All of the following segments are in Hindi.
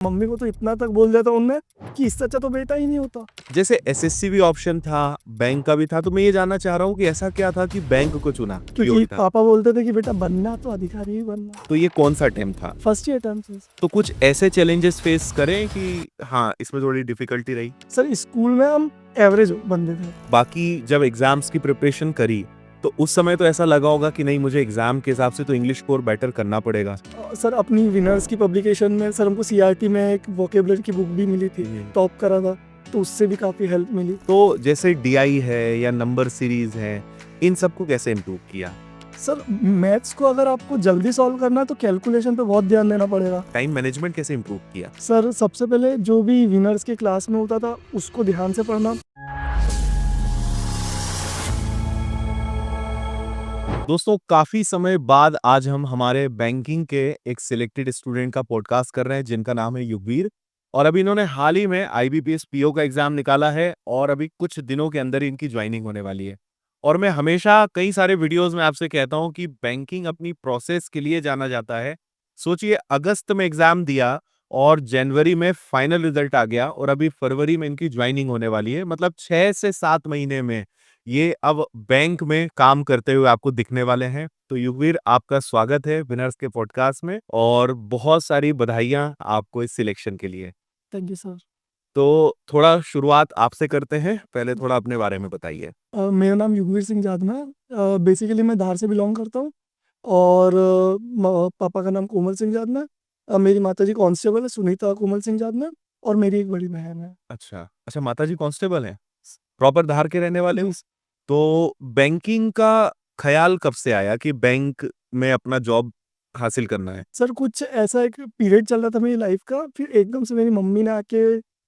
मम्मी को तो इतना तक बोल दिया था उनने कि इससे अच्छा तो बेटा ही नहीं होता। जैसे एसएससी भी ऑप्शन था, बैंक का भी था, तो मैं ये जानना चाह रहा हूँ कि ऐसा क्या था कि बैंक को चुना? क्योंकि क्यों था? पापा बोलते थे कि बेटा बनना तो अधिकारी ही बनना। तो ये कौन सा अटेम्प्ट था? फर्स्ट ईयर टर्म से। तो कुछ ऐसे चैलेंजेस फेस करें कि हाँ, इसमें थोड़ी डिफिकल्टी रही? सर स्कूल में हम एवरेज बंदे थे। बाकी जब एग्जाम्स की प्रिपरेशन करी, तो उस समय तो ऐसा लगा होगा कि नहीं, मुझे एग्जाम के हिसाब से तो इंग्लिश स्कोर बेटर करना पड़ेगा। सर अपनी विनर्स की पब्लिकेशन में सर हमको सीआरटी में एक वोकेबलरी की बुक भी मिली थी, टॉप करा था, तो उससे भी काफ़ी हेल्प मिली। तो जैसे डीआई है या नंबर सीरीज है, इन सबको कैसे इम्प्रूव किया? सर मैथ्स को अगर आपको जल्दी सॉल्व करना है तो कैलकुलेशन पे बहुत ध्यान देना पड़ेगा। टाइम मैनेजमेंट कैसे इम्प्रूव किया? सर सबसे पहले जो भी विनर्स के क्लास में होता था उसको ध्यान से पढ़ना। दोस्तों, काफी समय बाद आज हम हमारे बैंकिंग के एक सिलेक्टेड स्टूडेंट का पॉडकास्ट कर रहे हैं जिनका नाम है युगवीर। और अभी इन्होंने हाल ही में आईबीपीएस पीओ का एग्जाम निकाला है और अभी कुछ दिनों के अंदर इनकी ज्वाइनिंग होने वाली है। और मैं हमेशा कई सारे वीडियोस में आपसे कहता हूं कि बैंकिंग अपनी प्रोसेस के लिए जाना जाता है। सोचिए, अगस्त में एग्जाम दिया और जनवरी में फाइनल रिजल्ट आ गया और अभी फरवरी में इनकी ज्वाइनिंग होने वाली है। मतलब 6 से 7 महीने में ये अब बैंक में काम करते हुए आपको दिखने वाले हैं। तो युगवीर, आपका स्वागत है विनर्स के पॉडकास्ट में और बहुत सारी बधाइयां आपको इस सिलेक्शन के लिए। Thank you sir. तो थोड़ा शुरुआत आपसे करते हैं, पहले थोड़ा अपने बारे में बताइए। मेरा नाम युगवीर सिंह जादमा है। बेसिकली मैं धार से बिलोंग करता हूँ और पापा का नाम कोमल सिंह जादमा है। मेरी माता जी कांस्टेबल है सुनीता कोमल सिंह जादमा, और मेरी एक बड़ी बहन है। अच्छा अच्छा, माताजी कांस्टेबल हैं, प्रॉपर धार के रहने वाले हो? जी तो बैंकिंग का ख्याल कब से आया कि बैंक में अपना जॉब हासिल करना है? सर, कुछ ऐसा एक पीरियड चल रहा था मेरी लाइफ का, फिर एकदम से मेरी मम्मी ने आके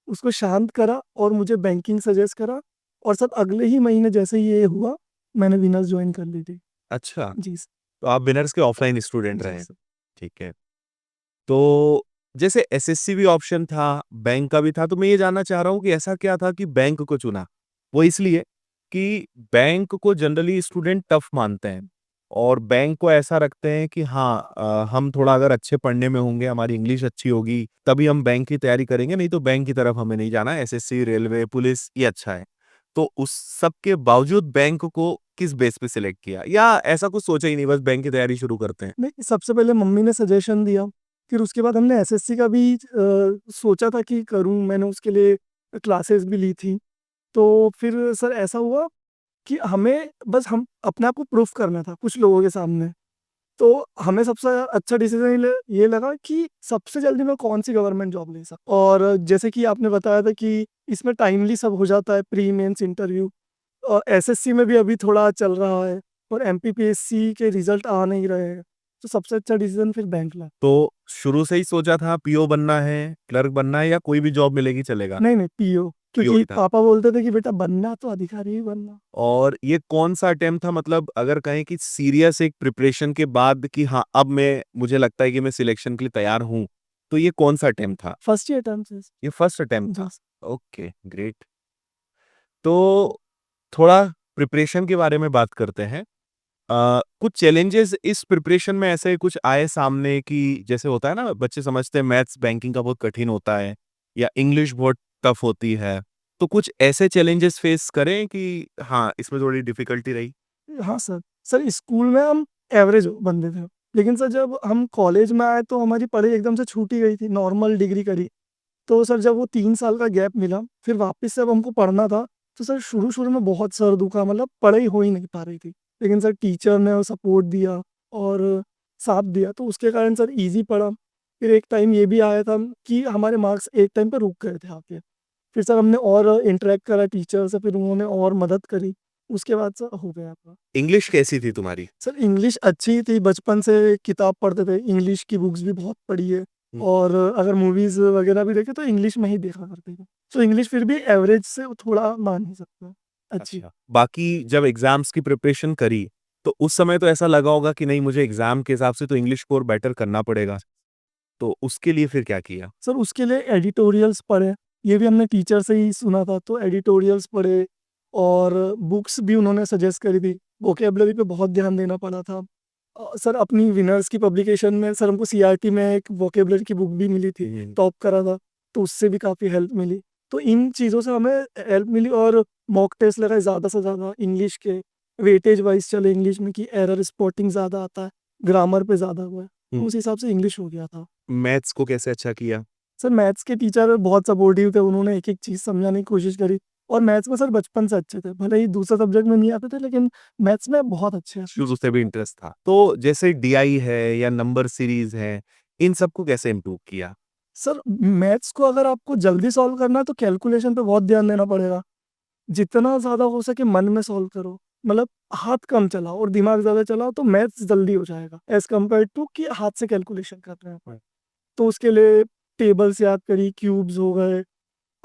उसको शांत करा और मुझे बैंकिंग सजेस्ट करा, और सर अगले ही महीने जैसे ही ये हुआ मैंने विनर्स ज्वाइन कर ली थी। अच्छा, जी सर। तो आप विनर्स के ऑफलाइन स्टूडेंट जी रहे हैं। सर। ठीक है। तो जैसे एसएससी भी ऑप्शन था, बैंक का भी था, तो मैं ये जानना चाह रहा हूँ कि ऐसा क्या था कि बैंक को चुना? वो इसलिए कि बैंक को जनरली स्टूडेंट टफ मानते हैं और बैंक को ऐसा रखते हैं कि हाँ, हम थोड़ा अगर अच्छे पढ़ने में होंगे, हमारी इंग्लिश अच्छी होगी, तभी हम बैंक की तैयारी करेंगे, नहीं तो बैंक की तरफ हमें नहीं जाना। एसएससी, रेलवे, पुलिस ये अच्छा है। तो उस सब के बावजूद बैंक को किस बेस पे सिलेक्ट किया, या ऐसा कुछ सोचा ही नहीं, बस बैंक की तैयारी शुरू करते हैं? नहीं, सबसे पहले मम्मी ने सजेशन दिया, फिर उसके बाद हमने एसएससी का भी सोचा था कि करूँ, मैंने उसके लिए क्लासेस भी ली थी। तो फिर सर ऐसा हुआ कि हमें बस हम अपने आप को प्रूफ करना था कुछ लोगों के सामने। तो हमें सबसे अच्छा डिसीजन ये लगा कि सबसे जल्दी मैं कौन सी गवर्नमेंट जॉब ले सकता, और जैसे कि आपने बताया था कि इसमें टाइमली सब हो जाता है, प्री मेंस इंटरव्यू, और एसएससी में भी अभी थोड़ा चल रहा है और एमपीपीएससी के रिजल्ट आ नहीं रहे हैं, तो सबसे अच्छा डिसीजन फिर बैंक ला। तो शुरू से ही सोचा था पीओ बनना है, क्लर्क बनना है, या कोई भी जॉब मिलेगी चलेगा? नहीं नहीं, पीओ, पीओ क्योंकि ही था। पापा बोलते थे कि बेटा बनना तो अधिकारी ही बनना। और ये कौन-सा अटेम्प्ट था, मतलब अगर कहें कि सीरियस एक प्रिपरेशन के बाद कि हाँ, अब मुझे लगता है कि मैं सिलेक्शन के लिए तैयार हूँ, तो ये कौन-सा अटेम्प्ट था? फर्स्ट ईयर टर्म से। ये फर्स्ट अटेम्प्ट जी। था। Okay, great. तो थोड़ा प्रिपरेशन के बारे में बात करते हैं। कुछ चैलेंजेस इस प्रिपरेशन में ऐसे कुछ आए सामने कि जैसे होता है ना, बच्चे समझते हैं मैथ्स बैंकिंग का बहुत कठिन होता है या इंग्लिश बहुत टफ होती है। तो कुछ ऐसे चैलेंजेस फेस करें कि हाँ, इसमें थोड़ी डिफिकल्टी रही? हाँ सर। सर स्कूल में हम एवरेज बंदे थे, लेकिन सर जब हम कॉलेज में आए तो हमारी पढ़ाई एकदम से छूट ही गई थी, नॉर्मल डिग्री करी। तो सर जब वो 3 साल का गैप मिला, फिर वापस से अब हमको पढ़ना था, तो सर शुरू-शुरू में बहुत सर दुखा, मतलब पढ़ाई हो ही नहीं पा रही थी। लेकिन सर टीचर ने सपोर्ट दिया और साथ दिया, तो उसके कारण सर ईज़ी पड़ा। फिर एक टाइम ये भी आया था कि हमारे मार्क्स एक टाइम पे रुक गए थे आके। फिर सर हमने और इंटरैक्ट करा टीचर से, फिर उन्होंने और मदद करी। उसके बाद सर हो गया था। इंग्लिश कैसी थी तुम्हारी? सर इंग्लिश अच्छी थी, बचपन से किताब पढ़ते थे, इंग्लिश की बुक्स भी बहुत पढ़ी है, हुँ। और अगर मूवीज़ वगैरह भी देखे तो इंग्लिश में ही देखा करते थे। तो इंग्लिश फिर भी एवरेज से थोड़ा मान ही सकते हैं, अच्छी। अच्छा। बाकी जब एग्ज़ाम्स की प्रिपरेशन करी, तो उस समय तो ऐसा लगा होगा कि नहीं, मुझे एग्ज़ाम के हिसाब से तो इंग्लिश स्कोर बेटर करना पड़ेगा। तो उसके लिए फिर क्या किया? सर उसके लिए एडिटोरियल्स पढ़े, ये भी हमने टीचर से ही सुना था, तो एडिटोरियल्स पढ़े और बुक्स भी उन्होंने सजेस्ट करी थी। वोकैब्युलरी पे बहुत ध्यान देना पड़ा था। सर अपनी विनर्स की पब्लिकेशन में सर हमको सीआरटी में एक वोकेबलरी की बुक भी मिली थी, टॉप करा था, तो उससे भी काफ़ी हेल्प मिली। तो इन चीज़ों से हमें हेल्प मिली और मॉक टेस्ट लगाए ज़्यादा से ज़्यादा इंग्लिश के, वेटेज वाइज़ चले इंग्लिश में कि एरर स्पॉटिंग ज़्यादा आता है, ग्रामर पे ज़्यादा हुआ है, तो उस हिसाब से इंग्लिश हो गया था। मैथ्स को कैसे अच्छा किया? सर मैथ्स के टीचर बहुत सपोर्टिव थे, उन्होंने एक-एक चीज़ समझाने की कोशिश करी और मैथ्स में सर बचपन से अच्छे थे, भले ही दूसरे सब्जेक्ट में नहीं आते थे लेकिन मैथ्स में बहुत अच्छे हैं। शुरू से भी इंटरेस्ट था। तो जैसे डीआई है या नंबर सीरीज है, इन सबको कैसे इम्प्रूव किया? सर मैथ्स को अगर आपको जल्दी सॉल्व करना है तो कैलकुलेशन पे बहुत ध्यान देना पड़ेगा। जितना ज़्यादा हो सके मन में सॉल्व करो। मतलब हाथ कम चलाओ और दिमाग ज़्यादा चलाओ तो मैथ्स जल्दी हो जाएगा एज़ कम्पेयर टू कि हाथ से कैलकुलेशन कर रहे हैं अपन। तो उसके लिए टेबल्स याद करी, क्यूब्स हो गए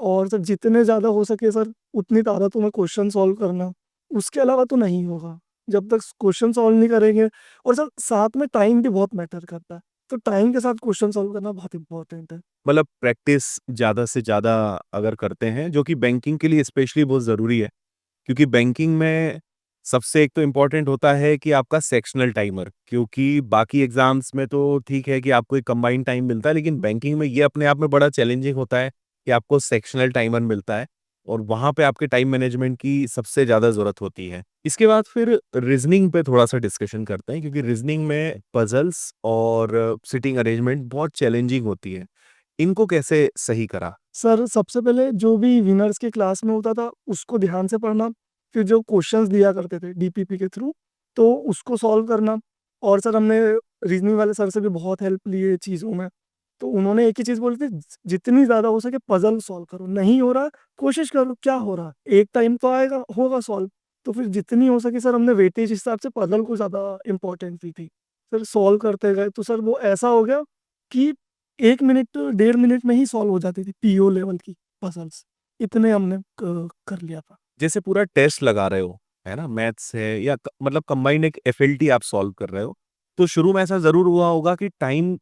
और सर जितने ज़्यादा हो सके सर उतनी तादाद में क्वेश्चन सॉल्व करना। उसके अलावा तो नहीं होगा। जब तक क्वेश्चन सॉल्व नहीं करेंगे और सर साथ में टाइम भी बहुत मैटर करता है। तो टाइम के साथ क्वेश्चन सॉल्व करना बहुत इम्पोर्टेंट है। मतलब प्रैक्टिस ज़्यादा से ज़्यादा अगर करते हैं, जो कि बैंकिंग के लिए स्पेशली बहुत ज़रूरी है, क्योंकि बैंकिंग में सबसे एक तो इम्पोर्टेंट होता है कि आपका सेक्शनल टाइमर, क्योंकि बाकी एग्ज़ाम्स में तो ठीक है कि आपको एक कंबाइंड टाइम मिलता है, लेकिन बैंकिंग में ये अपने आप में बड़ा चैलेंजिंग होता है कि आपको सेक्शनल टाइमर मिलता है और वहाँ पे आपके टाइम मैनेजमेंट की सबसे ज़्यादा ज़रूरत होती है। इसके बाद फिर रीज़निंग पे थोड़ा-सा डिस्कशन करते हैं, क्योंकि रीज़निंग में पज़ल्स और सिटिंग अरेंजमेंट बहुत चैलेंजिंग होती है। इनको कैसे सही करा? सर सबसे पहले जो भी विनर्स की क्लास में होता था उसको ध्यान से पढ़ना, फिर जो क्वेश्चंस दिया करते थे डीपीपी के थ्रू तो उसको सॉल्व करना। और सर हमने रीजनिंग वाले सर से भी बहुत हेल्प ली है चीज़ों में। तो उन्होंने एक ही चीज़ बोली थी, जितनी ज़्यादा हो सके पजल सॉल्व करो, नहीं हो रहा कोशिश करो, क्या हो रहा एक टाइम तो आएगा होगा सॉल्व। तो फिर जितनी हो सके सर हमने वेटेज हिसाब से पजल को ज़्यादा इम्पोर्टेंस दी थी। सर सॉल्व करते गए तो सर वो ऐसा हो गया कि 1 मिनट, 1.5 मिनट में ही सॉल्व हो जाती थी पीओ लेवल की पज़ल्स। इतने हमने कर लिया था। जैसे पूरा टेस्ट लगा रहे हो, है ना? मैथ्स है या मतलब कंबाइंड एक एफएलटी आप सॉल्व कर रहे हो, तो शुरू में ऐसा ज़रूर हुआ होगा कि टाइम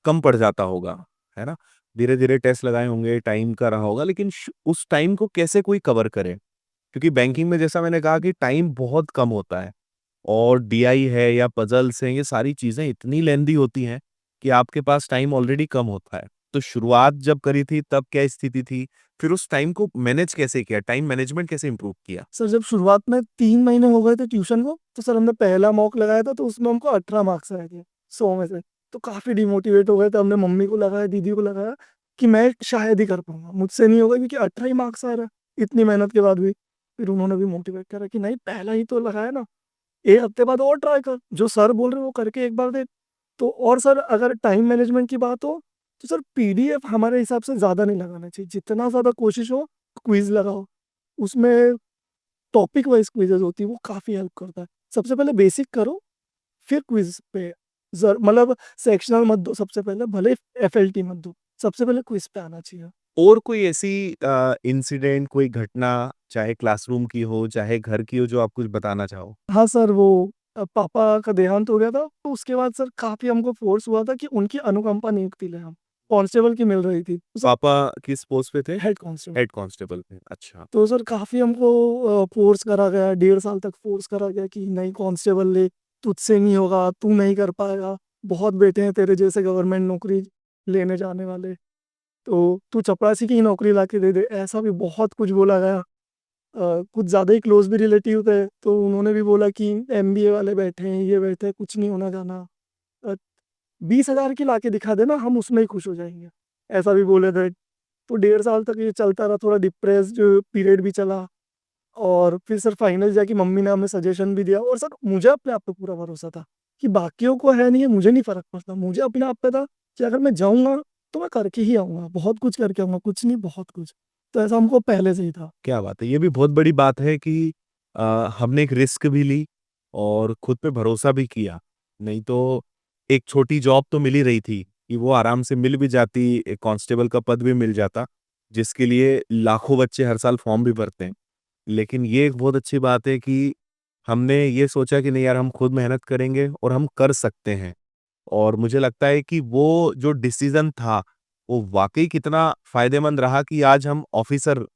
कम पड़ जाता होगा, है ना? धीरे-धीरे टेस्ट लगाए होंगे, टाइम का रहा होगा, लेकिन उस टाइम को कैसे कोई कवर करे? क्योंकि बैंकिंग में जैसा मैंने कहा कि टाइम बहुत कम होता है और डीआई है या पज़ल्स हैं, ये सारी चीज़ें इतनी लेंदी होती हैं कि आपके पास टाइम ऑलरेडी कम होता है। तो शुरुआत जब करी थी तब क्या स्थिति थी? फिर उस टाइम को मैनेज कैसे किया? टाइम मैनेजमेंट कैसे इम्प्रूव किया? सर जब शुरुआत में 3 महीने हो गए थे ट्यूशन को, तो सर हमने पहला मॉक लगाया था तो उसमें हमको 18 मार्क्स आए थे 100 में से। तो काफ़ी डिमोटिवेट हो गए थे, हमने मम्मी को लगाया, दीदी को लगाया कि मैं शायद ही कर पाऊँगा, मुझसे नहीं होगा क्योंकि 18 ही मार्क्स आ रहा है, इतनी मेहनत के बाद भी। फिर उन्होंने भी मोटिवेट करा कि नहीं पहला ही तो लगाया ना, 1 हफ्ते बाद और ट्राई कर, जो सर बोल रहे हैं वो करके एक बार देख। तो और सर अगर टाइम मैनेजमेंट की बात हो, तो सर पीडीएफ हमारे हिसाब से ज़्यादा नहीं लगाना चाहिए, जितना ज़्यादा कोशिश हो क्विज़ लगाओ। उसमें टॉपिक वाइज़ क्विज़ेज़ होती है, वो काफ़ी हेल्प करता है। सबसे पहले बेसिक करो, फिर क्विज़ पे मतलब सेक्शनल मत दो सबसे पहले, भले ही एफएलटी मत दो। सबसे पहले क्विज़ पे आना चाहिए। और कोई ऐसी इंसिडेंट, कोई घटना, चाहे क्लासरूम की हो, चाहे घर की हो, जो आप कुछ बताना चाहो? हाँ सर, वो पापा का देहांत हो गया था, तो उसके बाद सर काफ़ी हमको फ़ोर्स हुआ था कि उनकी अनुकंपा नियुक्ति लें हम। कांस्टेबल की मिल रही थी। तो सर पापा किस पोस्ट पे थे? Head constable. हेड कांस्टेबल पे। अच्छा। तो सर काफ़ी हमको फ़ोर्स करा गया, 1.5 साल तक फ़ोर्स करा गया कि नहीं कांस्टेबल ले, तुझसे नहीं होगा, तू नहीं कर पाएगा। बहुत बेटे हैं तेरे जैसे गवर्नमेंट नौकरी लेने जाने वाले, तो तू चपरासी की ही नौकरी लाके दे दे। ऐसा भी बहुत कुछ बोला गया। कुछ ज़्यादा ही क्लोज़ भी रिलेटिव थे, तो उन्होंने भी बोला कि एमबीए वाले बैठे हैं, ये बैठे हैं, कुछ नहीं होना जाना। 20,000 की लाके दिखा देना, हम उसमें ही खुश हो जाएँगे। ऐसा भी बोले थे। तो 1.5 साल तक ये चलता रहा, थोड़ा डिप्रेस्ड पीरियड भी चला और फिर सर फाइनल जाके मम्मी ने हमें सजेशन भी दिया और सर मुझे अपने आप पे पूरा भरोसा था कि बाकियों को है नहीं है, मुझे नहीं फ़र्क पड़ता। मुझे अपने आप पे था कि अगर मैं जाऊँगा, तो मैं करके ही आऊँगा, बहुत कुछ करके आऊँगा, कुछ नहीं बहुत कुछ। तो ऐसा हमको पहले से ही था। क्या बात है! ये भी बहुत बड़ी बात है कि हमने एक रिस्क भी ली और खुद पे भरोसा भी किया। नहीं तो एक छोटी जॉब तो मिल ही रही थी कि वो आराम से मिल भी जाती, एक कांस्टेबल का पद भी मिल जाता, जिसके लिए लाखों बच्चे हर साल फॉर्म भी भरते हैं। लेकिन ये एक बहुत अच्छी बात है कि हमने ये सोचा कि नहीं यार, हम खुद मेहनत करेंगे और हम कर सकते हैं। और मुझे लगता है कि वो जो डिसीज़न था, वो वाक़ई कितना फ़ायदेमंद रहा कि आज हम ऑफ़िसर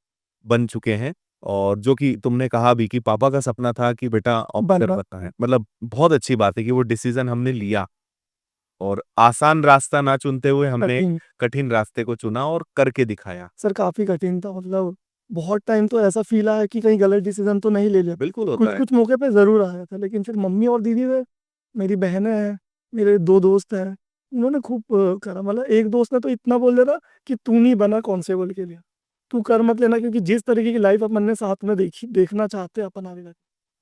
बन चुके हैं और जो कि तुमने कहा भी कि पापा का सपना था कि बेटा ऑफिसर बनना बनना है। मतलब बहुत अच्छी बात है कि वो डिसीजन हमने लिया और आसान रास्ता ना चुनते हुए हमने कठिन। कठिन रास्ते को चुना और करके दिखाया। सर काफ़ी कठिन था, मतलब बहुत टाइम तो ऐसा फ़ील आया कि कहीं गलत डिसीज़न तो नहीं ले लिया। बिल्कुल होता है। कुछ-कुछ मौके पे ज़रूर आया था, लेकिन फिर मम्मी और दीदी ने, मेरी बहनें हैं, मेरे 2 दोस्त हैं, उन्होंने खूब करा। मतलब एक दोस्त ने तो इतना बोल दिया था कि तू नहीं बना कांस्टेबल के लिए, तू कर मत लेना, क्योंकि जिस तरीके की लाइफ़ अपन ने साथ में देखना चाहते हैं अपन आगे जाके,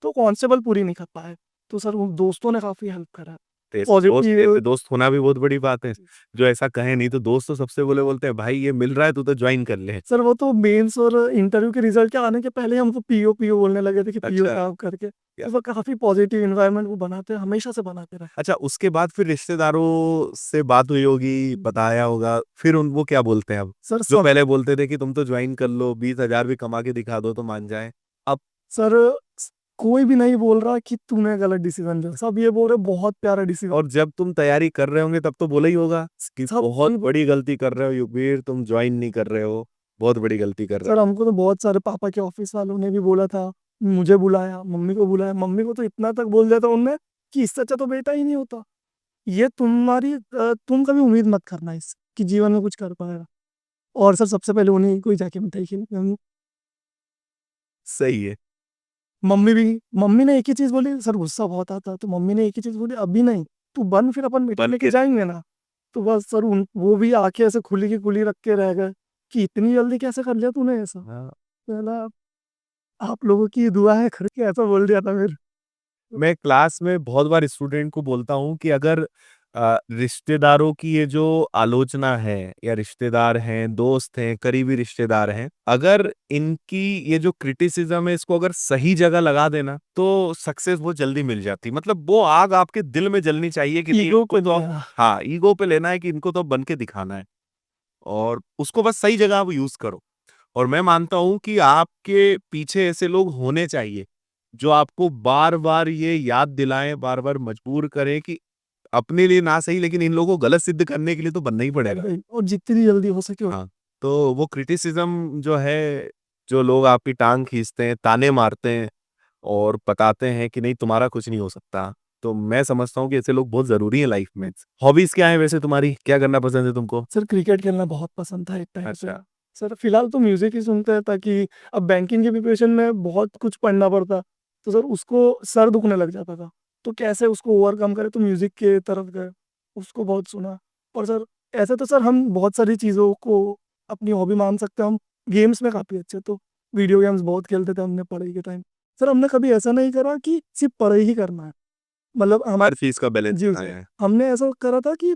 तो कांस्टेबल पूरी नहीं कर पाए। तो सर उन दोस्तों ने काफ़ी हेल्प करा। ऐसे पॉज़िटिव। दोस्त होना भी बहुत बड़ी बात है, जो ऐसा कहे नहीं तो दोस्त तो सबसे पहले बोलते हैं भाई ये मिल रहा है तू तो ज्वाइन कर ले। सर वो तो मेंस और इंटरव्यू के रिजल्ट के आने के पहले ही हमको पीओ पीओ बोलने लगे थे कि पीओ अच्छा, साहब करके। क्या तो वो काफ़ी पॉजिटिव एनवायरनमेंट वो बनाते हैं, हमेशा से बनाते रहे। अच्छा उसके बाद फिर रिश्तेदारों से बात हुई होगी, बताया होगा, फिर उन वो क्या बोलते हैं अब? सर जो सब पहले बोलते थे कि तुम तो ज्वाइन कर लो, 20,000 भी कमा के दिखा दो तो मान जाएँ। अब सर कोई भी नहीं बोल रहा कि तूने गलत डिसीजन लिया, सब ये बोल रहे बहुत प्यारा डिसीजन। और जब तुम तैयारी कर रहे होंगे तब तो बोला ही होगा कि सब बहुत बड़ी गलती कर रहे हो युगवीर, तुम ज्वाइन नहीं कर रहे हो, बहुत बड़ी गलती कर रहे सर हमको तो बहुत सारे पापा के ऑफिस वालों ने भी बोला था, मुझे बुलाया, मम्मी को बुलाया। मम्मी को तो इतना तक बोल दिया था उनने कि इससे अच्छा तो बेटा ही नहीं होता। ये तुम्हारी तुम कभी उम्मीद मत करना इस कि जीवन में कुछ कर पाएगा। और सर सबसे पहले उन्हीं को ही जाके मिठाई खिलाई। हो। सही है। मम्मी ने एक ही चीज़ बोली, सर गुस्सा बहुत आता है, तो मम्मी ने एक ही चीज़ बोली, "अभी नहीं, तू बन, फिर अपन मिठाई बन लेके के जाएँगे ना।" तो बस सर उन वो भी आँखें ऐसे खुली की खुली रख के रह गए कि इतनी जल्दी कैसे कर लिया तूने ऐसा? हाँ। बोला, "आप लोगों की दुआ है करके" ऐसा बोल दिया था फिर। मैं क्लास में बहुत बार स्टूडेंट को बोलता हूँ कि अगर रिश्तेदारों की ये जो आलोचना है या रिश्तेदार हैं, दोस्त हैं, करीबी रिश्तेदार हैं, अगर इनकी ये जो क्रिटिसिज्म है इसको अगर सही जगह लगा देना तो सक्सेस बहुत जल्दी मिल जाती। मतलब वो आग आपके दिल में जलनी चाहिए कि नहीं ईगो इनको पे तो लिया। हाँ, ईगो पे लेना है कि इनको तो बन के दिखाना है और उसको बस सही जगह आप यूज़ करो। और मैं मानता हूँ कि आपके पीछे ऐसे लोग होने चाहिए, जो आपको बार-बार ये याद दिलाएँ, बार-बार मजबूर करें कि अपने लिए ना सही लेकिन इन लोगों को गलत सिद्ध करने के लिए तो बनना ही पड़ेगा। और जितनी जल्दी हो सके हाँ, तो वो क्रिटिसिज़्म जो है, जो लोग आपकी टाँग खींचते हैं, ताने मारते हैं और बताते हैं कि नहीं तुम्हारा कुछ नहीं हो सकता, तो मैं समझता हूँ कि ऐसे लोग बहुत ज़रूरी हैं लाइफ़ में। हॉबीज़ क्या है वैसे तुम्हारी? क्या करना पसंद है तुमको? सर क्रिकेट खेलना बहुत पसंद था एक टाइम पे। अच्छा, सर फिलहाल तो म्यूज़िक ही सुनते हैं, ताकि अब बैंकिंग की प्रिपरेशन में बहुत कुछ पढ़ना पड़ता, तो सर उसको सर दुखने लग जाता था। तो कैसे उसको ओवरकम करें, तो म्यूज़िक के तरफ गए, उसको बहुत सुना। और सर ऐसे तो सर हम बहुत सारी चीज़ों को अपनी हॉबी मान सकते हैं। हम गेम्स में काफ़ी अच्छे, तो वीडियो गेम्स बहुत खेलते थे हमने पढ़ाई के टाइम। सर हमने कभी ऐसा नहीं करा कि सिर्फ़ पढ़ाई ही करना है। मतलब हर हमारे चीज़ का बैलेंस जी, बनाया है। हमने ऐसा करा था कि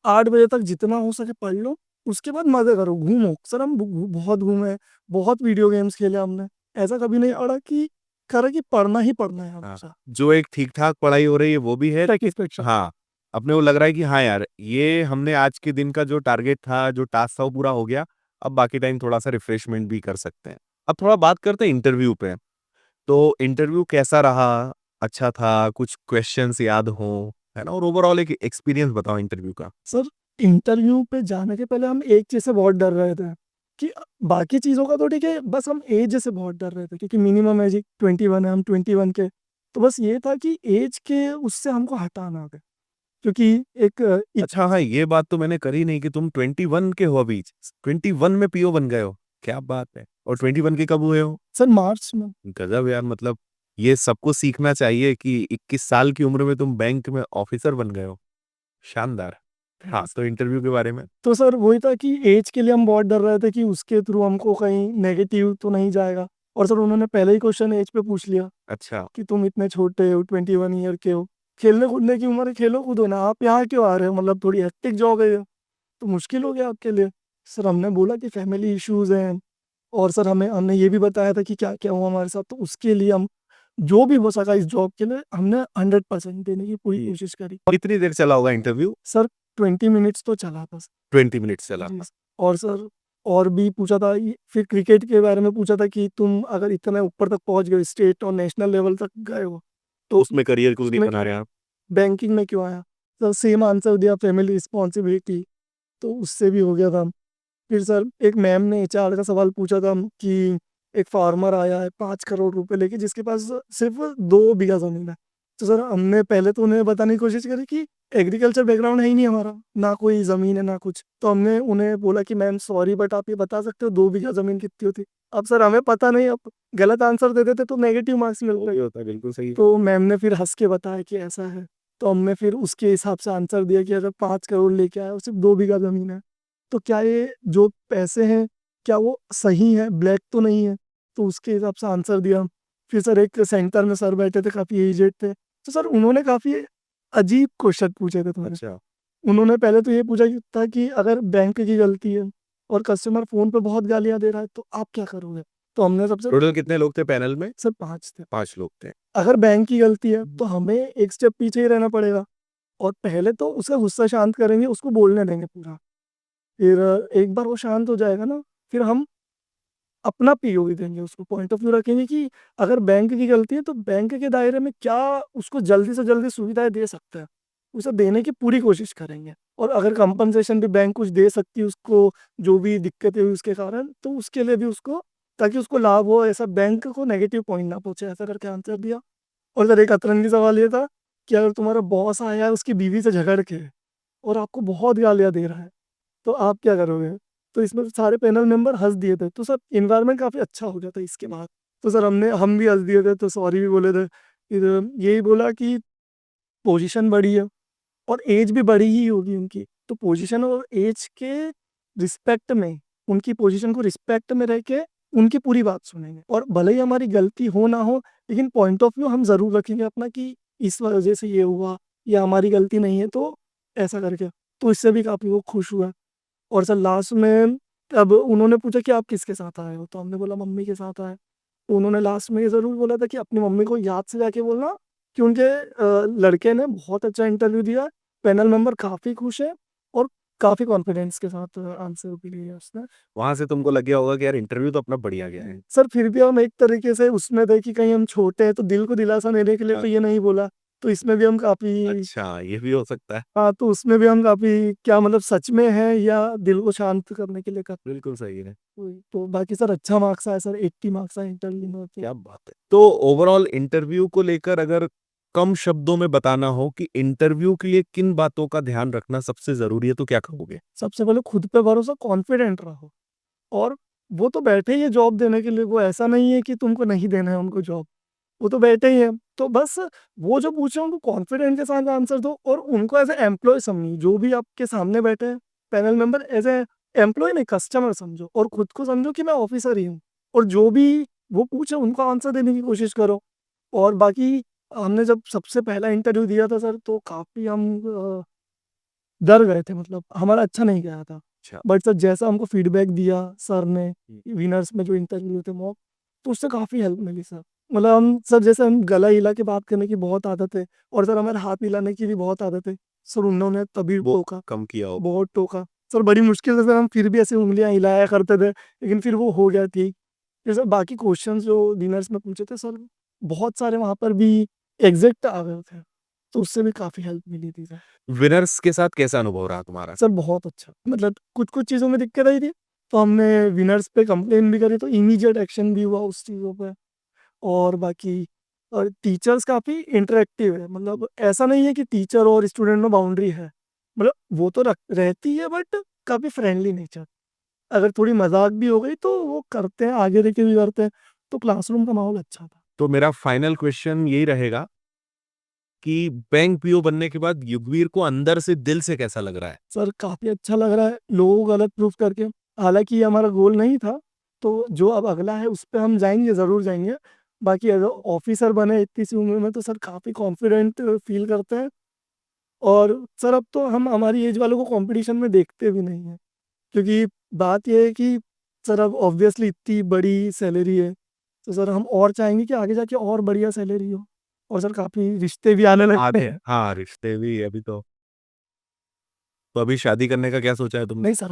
8 बजे तक जितना हो सके पढ़ लो, उसके बाद मज़े करो, घूमो। सर हम बहुत घूमे, बहुत वीडियो गेम्स खेले हमने। ऐसा कभी नहीं अड़ा कि करा कि पढ़ना ही पढ़ना है हाँ, हमेशा। जो एक ठीक-ठाक पढ़ाई हो रही है वो भी है लेकिन सैटिस्फैक्शन। हाँ, अपने को लग रहा है कि हाँ यार, ये हमने आज के दिन का जो टारगेट था, जो टास्क था वो पूरा हो गया। अब बाकी टाइम थोड़ा-सा रिफ्रेशमेंट भी कर सकते हैं। अब थोड़ा बात करते हैं इंटरव्यू पे। तो इंटरव्यू कैसा रहा? अच्छा था? कुछ क्वेश्चन्स याद हों, है ना? और ओवरऑल एक एक्सपीरियंस बताओ इंटरव्यू का। सर इंटरव्यू पे जाने के पहले हम एक चीज़ से बहुत डर रहे थे कि बाकी चीज़ों का तो ठीक है, बस हम ऐज से बहुत डर रहे थे, क्योंकि मिनिमम ऐज 21 है, हम 21 के। तो बस ये था कि ऐज के उससे हमको हटाना है, क्योंकि एक अच्छा हाँ, ये बात तो मैंने करी नहीं कि तुम 21 के हो अभी। 21 में पीओ बन गए हो। क्या बात है! और 21 के कब हुए हो? सर मार्च में। गज़ब यार मतलब ये सबको सीखना चाहिए कि 21 साल की उम्र में तुम बैंक में ऑफिसर बन गए हो। शानदार। हाँ, तो इंटरव्यू के बारे में? तो सर वही था कि ऐज के लिए हम बहुत डर रहे थे कि उसके थ्रू हमको कहीं नेगेटिव तो नहीं जाएगा। और सर उन्होंने पहले ही क्वेश्चन ऐज पे पूछ लिया अच्छा, कि तुम इतने छोटे हो, 21 ईयर के हो, खेलने कूदने की उम्र है, खेलो कूदो ना, आप यहाँ क्यों आ रहे हो? मतलब थोड़ी हेक्टिक जॉब है ये, तो मुश्किल हो गया आपके लिए। सर हमने बोला कि फैमिली इश्यूज़ हैं, और सर हमें हमने ये भी बताया था कि क्या-क्या हुआ हमारे साथ, तो उसके लिए हम जो भी हो सका इस जॉब के लिए हमने 100% देने की पूरी कोशिश करी। कितनी देर चला होगा इंटरव्यू? सर 20 मिनट्स तो चला था। 20 मिनट्स चला जी। था। और सर और भी पूछा था, ये फिर क्रिकेट के बारे में पूछा था कि तुम अगर इतने ऊपर तक पहुँच गए, स्टेट और नेशनल लेवल तक गए हो, तो उसमें करियर क्यों नहीं उसमें बना रहे आप? बैंकिंग में क्यों आया? तो सेम आंसर दिया, फैमिली रिस्पॉन्सिबिलिटी, तो उससे भी हो गया था। फिर सर एक मैम ने एचआर का सवाल पूछा था कि एक फार्मर आया है 5 करोड़ रुपए लेके, जिसके पास सिर्फ 2 बीघा ज़मीन है। तो सर हमने पहले तो उन्हें बताने की कोशिश करी कि एग्रीकल्चर बैकग्राउंड है ही नहीं हमारा, ना कोई ज़मीन है ना कुछ। तो हमने उन्हें बोला कि मैम सॉरी, बट आप ये बता सकते हो 2 बीघा ज़मीन कितनी होती? अब सर हमें पता नहीं, अब गलत आंसर दे देते तो नेगेटिव मार्क्स वो मिलते। भी होता है, बिल्कुल सही। तो मैम ने फिर हँस के बताया कि ऐसा है। तो हमने फिर उसके हिसाब से आंसर दिया कि अगर 5 करोड़ लेके आया और सिर्फ 2 बीघा ज़मीन है, तो क्या ये जो पैसे हैं, क्या वो सही है, ब्लैक तो नहीं है? तो उसके हिसाब से आंसर दिया। फिर सर एक सेंटर में सर बैठे थे, काफ़ी एजेड थे। तो सर उन्होंने काफ़ी अजीब क्वेश्चन पूछे थे थोड़े। अच्छा, उन्होंने पहले तो ये पूछा कि था कि अगर बैंक की गलती है और कस्टमर फ़ोन पे बहुत गालियाँ दे रहा है, तो आप क्या करोगे? तो हमने सबसे टोटल कितने लोग थे पैनल में? सर 5 थे। 5 लोग थे। अगर बैंक की गलती है, तो हमें एक स्टेप पीछे ही रहना पड़ेगा और पहले तो उसका गुस्सा शांत करेंगे, उसको बोलने देंगे पूरा। फिर एक बार वो शांत हो जाएगा ना, फिर हम अपना पीओवी देंगे उसको, पॉइंट ऑफ व्यू रखेंगे कि अगर बैंक की गलती है, तो बैंक के दायरे में क्या उसको जल्दी से जल्दी सुविधाएँ दे सकते हैं, उसे देने की पूरी कोशिश करेंगे। और अगर कंपनसेशन भी बैंक कुछ दे सकती है उसको, जो भी दिक्कतें हुई उसके कारण, तो उसके लिए भी उसको, ताकि उसको लाभ हो, ऐसा बैंक को नेगेटिव पॉइंट ना पहुँचे, ऐसा करके आंसर दिया। और सर एक अतरंगी सवाल ये था कि अगर तुम्हारा बॉस आया है उसकी बीवी से झगड़ के और आपको बहुत गालियाँ दे रहा है, तो आप क्या करोगे? तो इसमें सारे पैनल मेंबर हँस दिए थे। तो सर एनवायरनमेंट काफ़ी अच्छा हो गया था इसके बाद। तो सर हम भी हँस दिए थे, तो सॉरी भी बोले थे। फिर यही बोला कि पोजीशन बड़ी है और एज भी बड़ी ही होगी उनकी। तो पोजीशन और एज के रिस्पेक्ट में, उनकी पोजीशन को रिस्पेक्ट में रह के उनकी पूरी बात सुनेंगे। और भले ही हमारी गलती हो ना हो, लेकिन पॉइंट ऑफ व्यू हम ज़रूर रखेंगे अपना कि इस वजह से ये हुआ, या हमारी गलती नहीं है, तो ऐसा करके। तो इससे भी काफ़ी वो खुश हुआ। और सर लास्ट में अब उन्होंने पूछा कि आप किसके साथ आए हो? तो हमने बोला मम्मी के साथ आए। तो उन्होंने लास्ट में ये ज़रूर बोला था कि अपनी मम्मी को याद से जाके बोलना कि उनके लड़के ने बहुत अच्छा इंटरव्यू दिया, पैनल मेंबर काफ़ी खुश है और काफ़ी कॉन्फिडेंस के साथ आंसर भी दिया उसने। वहाँ से तुमको लग गया होगा कि यार इंटरव्यू तो अपना बढ़िया गया है। सर फिर भी हम एक तरीके से उसमें थे कि कहीं हम छोटे हैं, तो दिल को दिलासा देने के लिए तो ये नहीं बोला। तो इसमें भी हम काफ़ी, अच्छा, ये भी हो सकता है। हाँ, तो उसमें भी हम काफ़ी क्या मतलब सच में है या दिल को शांत करने के लिए कर। बिल्कुल सही है। वही, तो बाकी सर अच्छा मार्क्स आया सर, 80 मार्क्स आए इंटरव्यू में तो। क्या बात है! तो ओवरऑल इंटरव्यू को लेकर अगर कम शब्दों में बताना हो कि इंटरव्यू के लिए किन बातों का ध्यान रखना सबसे ज़रूरी है, तो क्या कहोगे? सबसे पहले खुद पे भरोसा, कॉन्फिडेंट रहो। और वो तो बैठे ही है जॉब देने के लिए, वो ऐसा नहीं है कि तुमको नहीं देना है उनको जॉब, वो तो बैठे ही हैं। तो बस वो जो पूछे उनको कॉन्फिडेंट के साथ आंसर दो और उनको एज़ अ एम्प्लॉयी समझो, जो भी आपके सामने बैठे हैं panel member, as a employee नहीं कस्टमर समझो और खुद को समझो कि मैं ऑफिसर ही हूँ। और जो भी वो पूछे उनको आंसर देने की कोशिश करो। और बाकी हमने जब सबसे पहला इंटरव्यू दिया था सर, तो काफ़ी हम डर गए थे, मतलब हमारा अच्छा नहीं गया था। अच्छा। बट सर जैसा हमको फीडबैक दिया सर ने, हुँ। विनर्स में जो इंटरव्यू थे मॉक, तो उससे काफ़ी हेल्प मिली सर। मतलब हम सर जैसे हम गला हिला के बात करने की बहुत आदत है और सर हमारे हाथ हिलाने की भी बहुत आदत है। सर उन्होंने तभी वो टोका, कम किया हो। बहुत टोका। सर बड़ी मुश्किल से सर हम फिर भी ऐसे उँगलियाँ हिलाया करते थे, लेकिन फिर वो हो गया ठीक। फिर सर बाकी क्वेश्चंस जो विनर्स में पूछे थे सर, बहुत सारे वहाँ पर भी एग्ज़ैक्ट आ गए थे, तो उससे भी काफ़ी हेल्प मिली थी सर। विनर्स के साथ कैसा अनुभव रहा तुम्हारा? सर बहुत अच्छा, मतलब कुछ-कुछ चीज़ों में दिक्कत आई थी, तो हमने विनर्स पे कंप्लेन भी करी, तो इमीडिएट एक्शन भी हुआ उस चीज़ों पे। और बाकी टीचर्स काफ़ी इंटरैक्टिव है, मतलब ऐसा नहीं है कि टीचर और स्टूडेंट में बाउंड्री है। मतलब वो तो रख रहती है, बट काफ़ी फ्रेंडली नेचर। अगर थोड़ी मज़ाक भी हो गई तो वो करते हैं, आगे रह के भी करते हैं, तो क्लासरूम का माहौल अच्छा था। तो मेरा फाइनल क्वेश्चन यही रहेगा कि बैंक पीओ बनने के बाद युगवीर को अंदर से दिल से कैसा लग रहा है? सर काफ़ी अच्छा लग रहा है लोगों को गलत प्रूफ करके। हालाँकि ये हमारा गोल नहीं था, तो जो अब अगला है उस पे हम जाएँगे, ज़रूर जाएँगे। बाकी अगर ऑफ़िसर बने इतनी सी उम्र में, तो सर काफ़ी कॉन्फिडेंट फ़ील करते हैं। और सर अब तो हम हमारी एज वालों को कॉम्पिटिशन में देखते भी नहीं हैं। क्योंकि बात ये है कि सर अब ऑब्वियसली इतनी बड़ी सैलरी है, तो सर हम और चाहेंगे कि आगे जाके और बढ़िया सैलरी हो। और सर काफ़ी रिश्ते भी आने लगते हैं। हाँ, रिश्ते भी अभी तो अभी शादी करने का क्या सोचा है तुमने? नहीं सर,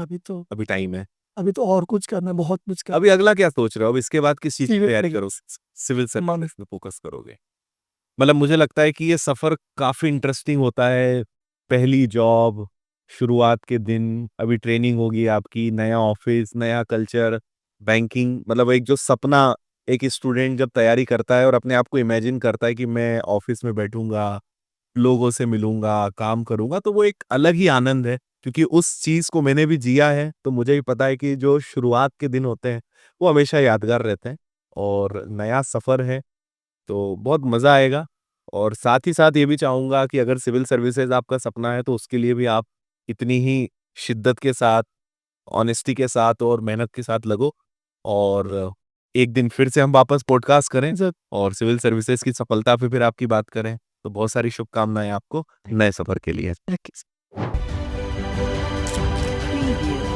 अभी टाइम है। अभी तो और कुछ करना है, बहुत कुछ करना अभी अगला क्या सोच रहे हो? अब इसके बाद किस चीज़ की है। तैयारी करो सिविल सर्विसेज़ में फ़ोकस करोगे? मतलब मुझे लगता है कि ये सफ़र काफ़ी इंटरेस्टिंग होता है। पहली जॉब, शुरुआत के दिन, अभी ट्रेनिंग होगी आपकी, नया ऑफ़िस, नया कल्चर, बैंकिंग मतलब एक जो सपना एक स्टूडेंट जब तैयारी करता है और अपने आप को इमेजिन करता है कि मैं ऑफिस में बैठूंगा, लोगों से मिलूंगा, काम करूंगा, तो वो एक अलग ही आनंद है। क्योंकि उस चीज को मैंने भी जिया है, तो मुझे भी पता है कि जो शुरुआत के दिन होते हैं वो हमेशा यादगार रहते हैं। और नया सफर है तो बहुत मजा आएगा। और साथ ही साथ ये भी चाहूंगा कि अगर सिविल सर्विसेज आपका सपना है तो उसके लिए भी आप इतनी ही शिद्दत के साथ, ऑनेस्टी के साथ और मेहनत के साथ लगो। और एक दिन फिर से हम वापस पॉडकास्ट करें ज़ और सिविल सर्विसेज की सफलता पे फिर आपकी बात करें। तो बहुत सारी शुभकामनाएं आपको नए सफ़र के लिए। Thank you. Preview.